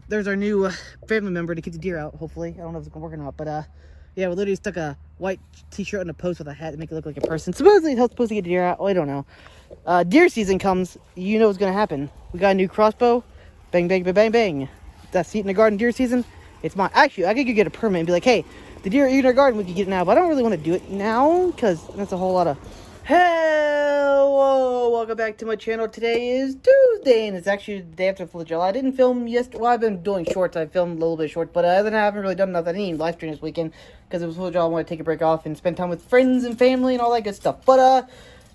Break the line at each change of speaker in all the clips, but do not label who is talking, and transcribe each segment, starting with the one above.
there's our new family member to keep the deer out, hopefully. I don't know if it's gonna work or not, but yeah, we literally stuck a white t-shirt on a post with a hat to make it look like a person. Supposedly it's supposed to get deer out. Oh, I don't know. Deer season comes, you know what's gonna happen. We got a new crossbow. Bang, bang, bang, bang, bang. That's seat in the garden deer season. It's mine. Actually, I could go get a permit and be like, hey, the deer are eating our garden, we could get it now. But I don't really want to do it now because that's a whole lot of... Hello, welcome back to my channel. Today is Tuesday, and it's actually the day after 4th of July. I didn't film yesterday. Well, I've been doing shorts. I filmed a little bit short, but other than that, I haven't really done nothing. I didn't even live stream this weekend because it was 4th of July. I wanted to take a break off and spend time with friends and family and all that good stuff. But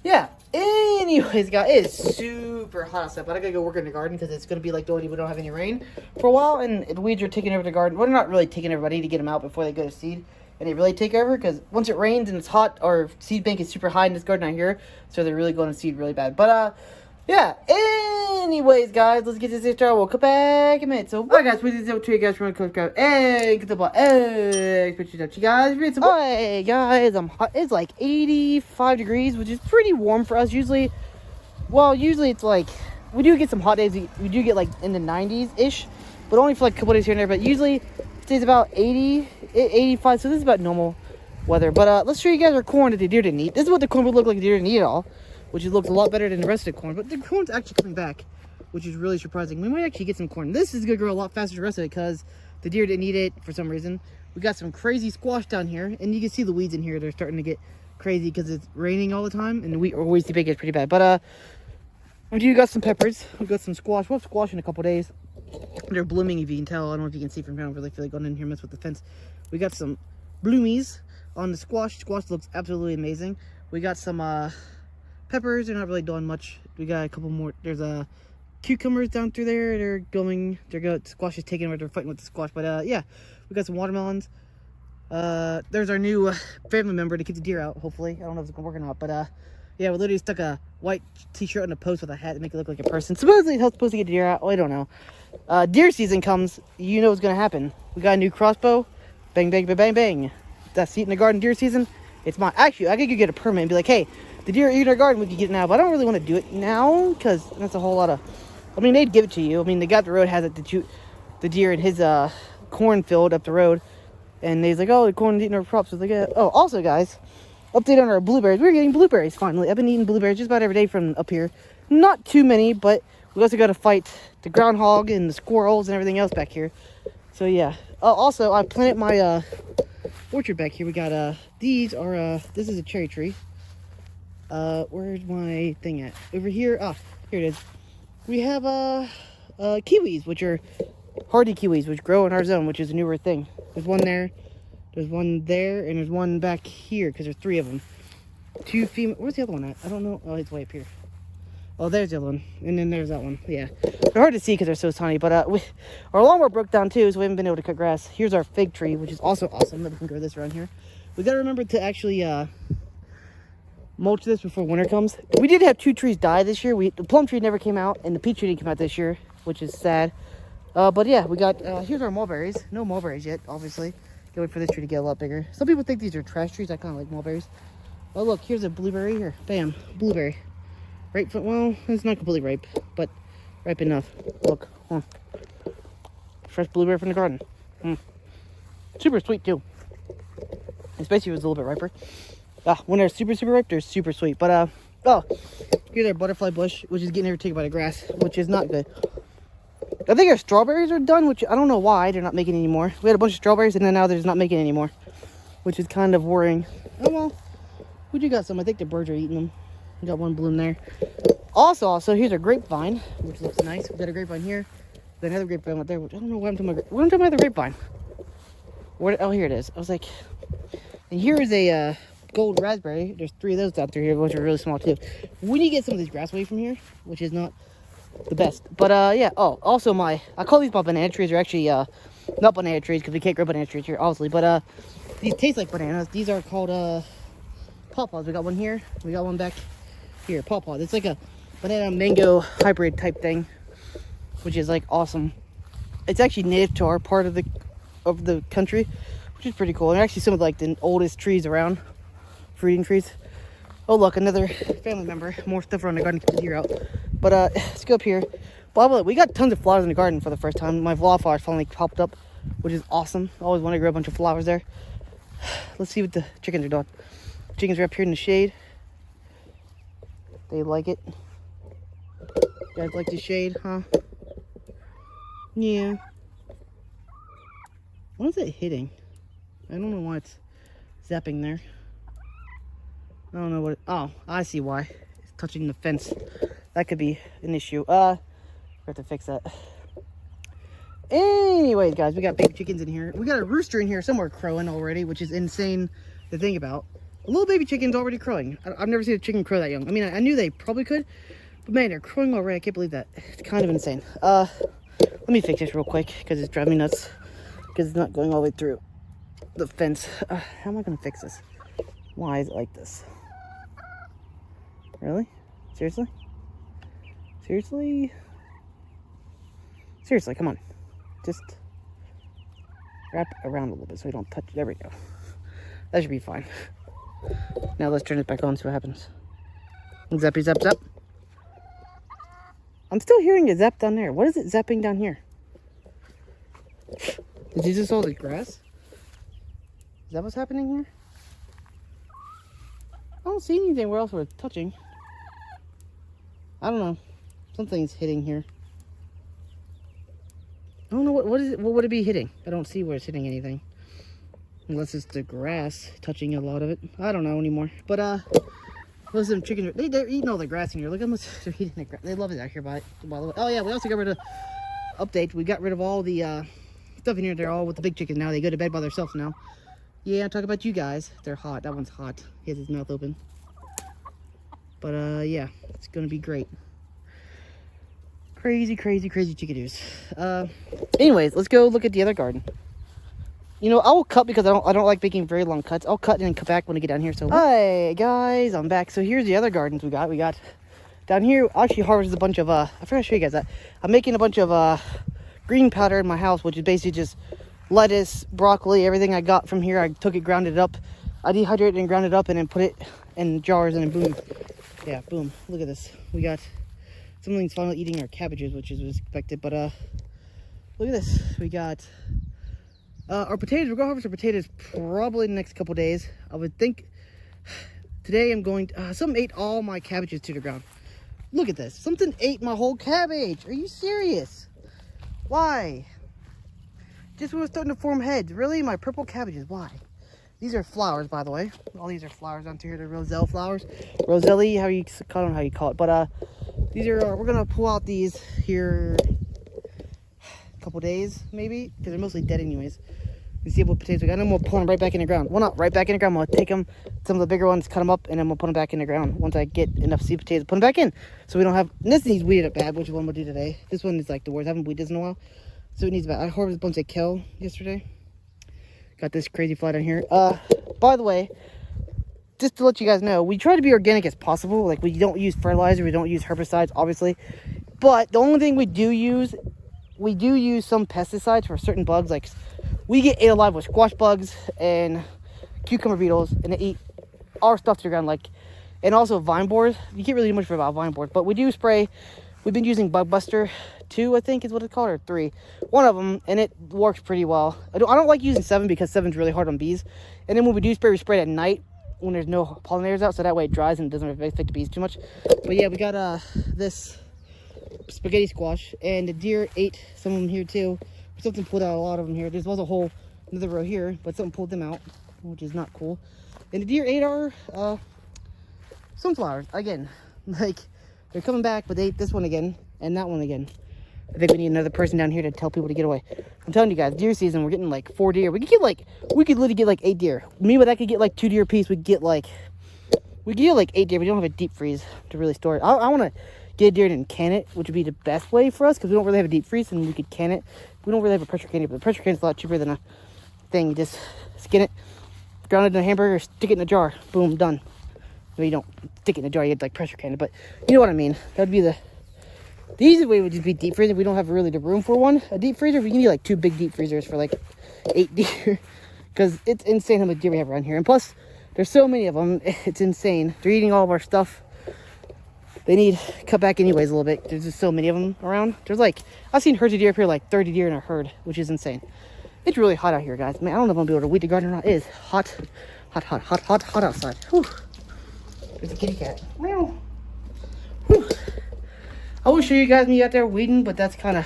yeah. Anyways, guys, it's super hot outside, but I gotta go work in the garden because it's gonna be like we don't have any rain for a while, and the weeds are taking over the garden. Well, they're not really taking over. I need to get them out before they go to seed, and they really take over because once it rains and it's hot, our seed bank is super high in this garden out here, so they're really going to seed really bad. But yeah. Anyways, guys, let's get this started. We'll come back in a minute. So, alright, guys, we did this to you guys from the egg, get the ball, egg, put you guys. Alright, guys, I'm hot. It's like 85 degrees, which is pretty warm for us. Usually it's like we do get some hot days. We do get like in the 90s ish, but only for like a couple days here and there. But usually it stays about 80, 85. So this is about normal weather. But let's show you guys our corn that the deer didn't eat. This is what the corn would look like if the deer didn't eat it all, which looks a lot better than the rest of the corn. But the corn's actually coming back, which is really surprising. We might actually get some corn. This is gonna grow a lot faster than the rest of it because the deer didn't eat it for some reason. We got some crazy squash down here, and you can see the weeds in here. They're starting to get crazy because it's raining all the time, and the weeds the big is pretty bad. But we do got some peppers. We got some squash. We'll have squash in a couple days. They're blooming, if you can tell. I don't know if you can see from here. I don't really feel like going in here and mess with the fence. We got some bloomies on the squash. Squash looks absolutely amazing. We got some peppers. They're not really doing much. We got a couple more. There's cucumbers down through there. Squash is taking over. They're fighting with the squash. But yeah, we got some watermelons. There's our new family member to keep the deer out, hopefully. I don't know if it's gonna work or not, but yeah, we literally stuck a white t-shirt on a post with a hat to make it look like a person. Supposedly it's supposed to get deer out. Oh, I don't know. Deer season comes, you know what's gonna happen. We got a new crossbow. Bang, bang, bang, bang, bang. That's seat in the garden deer season. It's mine. Actually, I could go get a permit and be like, hey, the deer are eating our garden, we could get it now. But I don't really want to do it now because that's a whole lot of... I mean, they'd give it to you. I mean, the guy up the road has it to shoot the deer in his cornfield up the road. And he's like, oh, the corn's eating our crops. So like, oh, also, guys, update on our blueberries. We're getting blueberries, finally. I've been eating blueberries just about every day from up here. Not too many, but we also got to fight the groundhog and the squirrels and everything else back here. So, yeah. Also, I planted my orchard back here. We got, these are, this is a cherry tree. Where's my thing at? Over here. Ah, here it is. We have, kiwis, which are hardy kiwis, which grow in our zone, which is a newer thing. There's one there, there's one there, and there's one back here, because there's 3 of them. 2 female... Where's the other one at? I don't know. Oh, it's way up here. Oh, there's the other one. And then there's that one. Yeah. They're hard to see because they're so tiny, but our lawnmower broke down, too, so we haven't been able to cut grass. Here's our fig tree, which is also awesome that we can grow this around here. We got to remember to actually, mulch this before winter comes. We did have 2 trees die this year. The plum tree never came out, and the peach tree didn't come out this year, which is sad. But yeah, we got, here's our mulberries. No mulberries yet, obviously. Gotta wait for this tree to get a lot bigger. Some people think these are trash trees. I kind of like mulberries. Oh, look, here's a blueberry here. Bam, blueberry. Ripe, well, it's not completely ripe, but ripe enough. Look, fresh blueberry from the garden. Super sweet, too. Especially if it's a little bit riper. When they're super, super ripe, they're super sweet. But, oh, here's our butterfly bush, which is getting overtaken by the grass, which is not good. I think our strawberries are done, which I don't know why they're not making anymore. We had a bunch of strawberries, and then now they're just not making anymore, which is kind of worrying. Oh, well, we do got some. I think the birds are eating them. We got one bloom there. Also, here's our grapevine, which looks nice. We got a grapevine here. We got another grapevine up there, which I don't know why I'm talking about. What am I talking about the grapevine? Oh, here it is. I was like, and here is a gold raspberry. There's 3 of those down through here, which are really small too. We need to get some of these grass away from here, which is not the best. But yeah. Oh, also I call these my banana trees. They're actually not banana trees because we can't grow banana trees here, obviously. But these taste like bananas. These are called pawpaws. We got one here. We got one back here. Pawpaw. It's like a banana mango hybrid type thing, which is like awesome. It's actually native to our part of the country, which is pretty cool. And actually some of like the oldest trees around, fruiting trees. Oh look, another family member. More stuff around the garden to keep the deer out. But let's go up here. By the way, we got tons of flowers in the garden for the first time. My wildflowers finally popped up, which is awesome. I always wanted to grow a bunch of flowers there. Let's see what the chickens are doing. Chickens are up here in the shade. They like it. You guys like the shade, huh? Yeah. What is it hitting? I don't know why it's zapping there. I don't know what oh, I see why. It's touching the fence. That could be an issue. We have to fix that. Anyways, guys, we got baby chickens in here. We got a rooster in here somewhere crowing already, which is insane to think about. A little baby chicken's already crowing. I've never seen a chicken crow that young. I mean, I knew they probably could, but man, they're crowing already. I can't believe that. It's kind of insane. Let me fix this real quick because it's driving me nuts. Because it's not going all the way through the fence. How am I going to fix this? Why is it like this? Really? Seriously? Seriously? Seriously, come on. Just wrap around a little bit so we don't touch it. There we go. That should be fine. Now let's turn it back on, see what happens. Zappy, zap, zap. I'm still hearing a zap down there. What is it zapping down here? Is this all the grass? Is that what's happening here? I don't see anything where else we're touching. I don't know. Something's hitting here. I don't know what is it. What would it be hitting? I don't see where it's hitting anything. Unless it's the grass touching a lot of it. I don't know anymore. But those them chickens, they're eating all the grass in here. Look how much they're eating the grass. They love it out here by the way. Oh yeah, we also got rid of update. We got rid of all the stuff in here. They're all with the big chickens now. They go to bed by themselves now. Yeah, I'm talking about you guys. They're hot. That one's hot. He has his mouth open. But yeah, it's gonna be great. Crazy, crazy, crazy chickadoos. Anyways, let's go look at the other garden. You know, I will cut because I don't like making very long cuts. I'll cut and then cut back when I get down here. So, hi guys, I'm back. So here's the other gardens we got. We got down here. I actually harvested a bunch of I forgot to show you guys that. I'm making a bunch of green powder in my house, which is basically just lettuce, broccoli, everything I got from here. I took it, ground it up. I dehydrated and ground it up, and then put it in jars, and then boom, yeah, boom. Look at this. We got something's finally eating our cabbages, which is expected. But look at this. We got our potatoes. We're gonna harvest our potatoes probably in the next couple days. I would think today I'm going to, something ate all my cabbages to the ground. Look at this. Something ate my whole cabbage. Are you serious? Why? Just when it was starting to form heads. Really? My purple cabbages. Why? These are flowers, by the way. All these are flowers onto here. They're roselle flowers. Roselli, how you call them, how you call it. But these are, we're gonna pull out these here a couple days, maybe, because they're mostly dead anyways. You see what potatoes we got, and then we'll pull them right back in the ground. Well, not right back in the ground. We'll take them, some of the bigger ones, cut them up, and then we'll put them back in the ground. Once I get enough seed potatoes, put them back in. So we don't have, and this needs weeded up bad, which one we'll do today. This one is like the worst. I haven't weeded this in a while. So it needs bad. I harvested a bunch of kale yesterday. Got this crazy fly down here. By the way, just to let you guys know, we try to be organic as possible. Like, we don't use fertilizer, we don't use herbicides, obviously. But the only thing we do use some pesticides for certain bugs. Like, we get ate alive with squash bugs and cucumber beetles, and they eat our stuff to the ground. Like, and also vine borers. You can't really do much about vine borers, but we do spray. We've been using Bug Buster 2, I think is what it's called, or 3. One of them, and it works pretty well. I don't like using 7 because 7's really hard on bees. And then when we do spray, we spray it at night when there's no pollinators out, so that way it dries and it doesn't affect the bees too much. But yeah, we got this spaghetti squash, and the deer ate some of them here too. Something pulled out a lot of them here. There was a whole another row here, but something pulled them out, which is not cool. And the deer ate our sunflowers again. Like, they're coming back, but they ate this one again and that one again. I think we need another person down here to tell people to get away. I'm telling you guys, deer season, we're getting like 4 deer. We could literally get like 8 deer. Me, but I could get like 2 deer a piece. We could get like 8 deer. We don't have a deep freeze to really store it. I want to get a deer and can it, which would be the best way for us, because we don't really have a deep freeze, and we could can it. We don't really have a pressure candy, but the pressure candy is a lot cheaper than a thing. You just skin it, ground it in a hamburger, stick it in a jar, boom, done. So you don't stick it in a jar, you get like pressure candy, but you know what I mean. That would be the easy way would just be deep freezer if we don't have really the room for one. A deep freezer, we can need like 2 big deep freezers for like 8 deer, because it's insane how much deer we have around here. And plus, there's so many of them, it's insane. They're eating all of our stuff. they need cut back anyways a little bit. There's just so many of them around. There's like, I've seen herds of deer up here, like 30 deer in a herd, which is insane. It's really hot out here, guys. Man, I don't know if I'm gonna be able to weed the garden or not. It is hot, hot outside. Whew. There's a kitty cat. Meow. Whew. I will show you guys me out there weeding, but that's kind of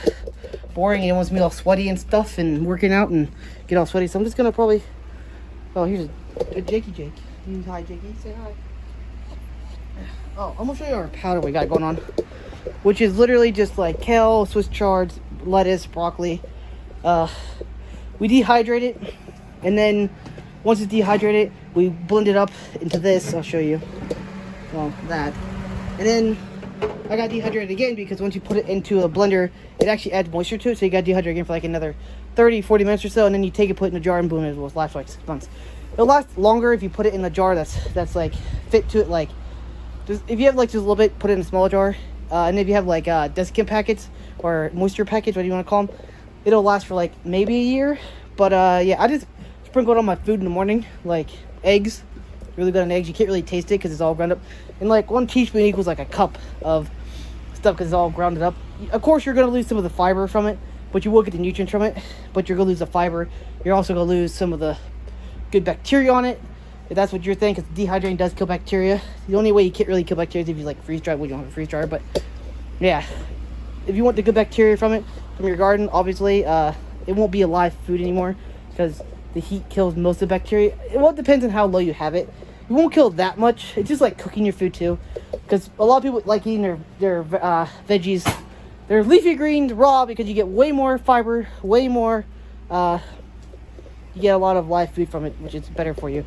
boring. And it wants me all sweaty and stuff and working out and get all sweaty. So I'm just gonna probably, oh, here's a Jakey Jake. Hi, Jakey. Say hi. Oh, I'm gonna show you our powder we got going on, which is literally just like kale, Swiss chard, lettuce, broccoli. We dehydrate it, and then once it's dehydrated, we blend it up into this. I'll show you. Well, that. And then I got dehydrated again because once you put it into a blender, it actually adds moisture to it. So you got dehydrated again for like another 30-40 minutes or so, and then you take it, put it in a jar, and boom, it will last for like 6 months. It'll last longer if you put it in a jar that's like fit to it. Like, just, if you have like just a little bit, put it in a small jar. And if you have like desiccant packets or moisture packets, what do you want to call them? It'll last for like maybe a year. But yeah, I just sprinkle it on my food in the morning, like eggs. Really good on eggs. You can't really taste it because it's all ground up. And like 1 teaspoon equals like a cup of stuff because it's all grounded up. Of course, you're going to lose some of the fiber from it, but you will get the nutrients from it. But you're going to lose the fiber. You're also going to lose some of the good bacteria on it, if that's what you're thinking, because dehydrating does kill bacteria. The only way you can't really kill bacteria is if you like freeze dry. We don't have a freeze dryer, but yeah, if you want the good bacteria from it, from your garden, obviously it won't be a live food anymore because the heat kills most of the bacteria. Well, it depends on how low you have it. It won't kill that much. It's just like cooking your food too, because a lot of people like eating their veggies, their leafy greens raw, because you get way more fiber, way more you get a lot of live food from it, which is better for you.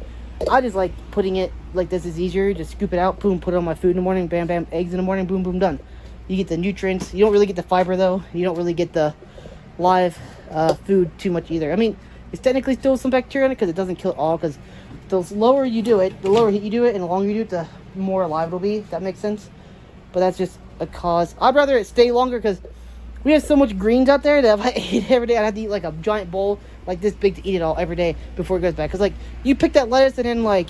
I just like putting it like this is easier. Just scoop it out, boom, put it on my food in the morning, bam, bam, eggs in the morning, boom, boom, done. You get the nutrients. You don't really get the fiber though. You don't really get the live food too much either. I mean, it's technically still some bacteria in it because it doesn't kill it all, because the lower you do it, the lower heat you do it, and the longer you do it, the more alive it'll be, if that makes sense. But that's just a cause. I'd rather it stay longer because we have so much greens out there that if I ate it every day, I'd have to eat like a giant bowl like this big to eat it all every day before it goes bad. Because like you pick that lettuce and in like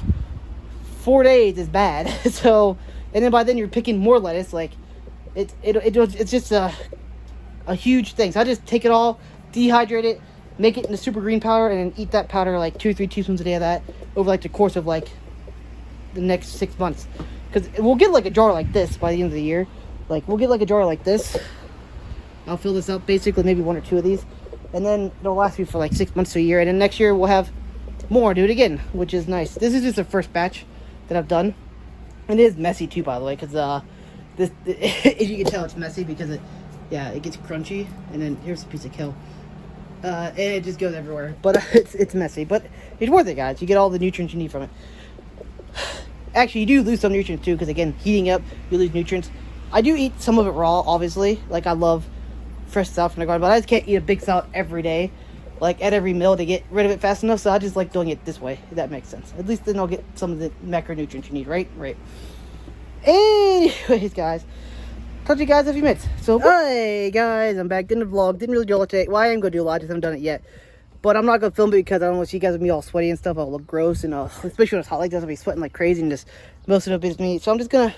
4 days is bad. So, and then by then you're picking more lettuce. Like it's just a huge thing. So I just take it all, dehydrate it, make it into super green powder, and then eat that powder like 2 or 3 teaspoons a day of that over like the course of like the next 6 months. Because we'll get like a jar like this by the end of the year. Like we'll get like a jar like this. I'll fill this up basically, maybe 1 or 2 of these, and then it'll last me for like 6 months to a year. And then next year we'll have more, do it again, which is nice. This is just the first batch that I've done, and it is messy too, by the way, because this as you can tell, it's messy because it gets crunchy. And then here's a piece of kale, and it just goes everywhere. But it's messy, but it's worth it, guys. You get all the nutrients you need from it. Actually, you do lose some nutrients too, because again, heating up, you lose nutrients. I do eat some of it raw, obviously. Like I love fresh salad from the garden, but I just can't eat a big salad every day, like at every meal, to get rid of it fast enough. So I just like doing it this way, if that makes sense. At least then I'll get some of the macronutrients you need, right? Anyways, guys, talk to you guys in a few minutes. So, hey guys, I'm back. Didn't vlog, didn't really do a lot today. Well, I am gonna do a lot, just haven't done it yet. But I'm not gonna film it because I don't want you guys to be all sweaty and stuff. I'll look gross, and especially when it's hot like this, I'll be sweating like crazy, and just most of it is me. So I'm just gonna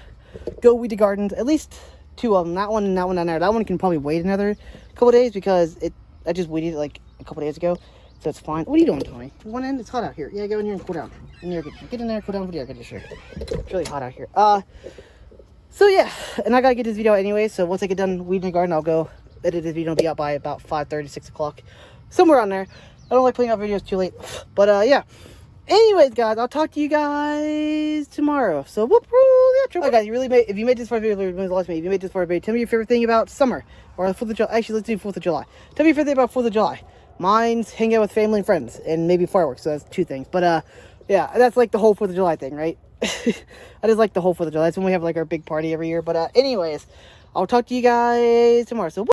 go weed the gardens, at least 2 of them, that one and that one down there. That one can probably wait another couple days because I just weeded it like a couple days ago, so it's fine. What are you doing, Tommy? One end, it's hot out here. Yeah, go in here and cool down. Get in there, cool down for the air conditioner. It's really hot out here. So yeah, and I gotta get this video out anyway. So once I get done weeding the garden, I'll go edit this video. It'll be out by about 5:30, 6 o'clock, somewhere on there. I don't like putting out videos too late, but yeah. Anyways, guys, I'll talk to you guys tomorrow. So, whoop, yeah, guys, if you made this far, if you made this far, tell me your favorite thing about summer or the 4th of July. Actually, let's do 4th of July. Tell me your favorite thing about 4th of July. Mine's hang out with family and friends, and maybe fireworks. So that's 2 things. But yeah, that's like the whole 4th of July thing, right? I just like the whole 4th of July. That's when we have like our big party every year. But anyways, I'll talk to you guys tomorrow. So.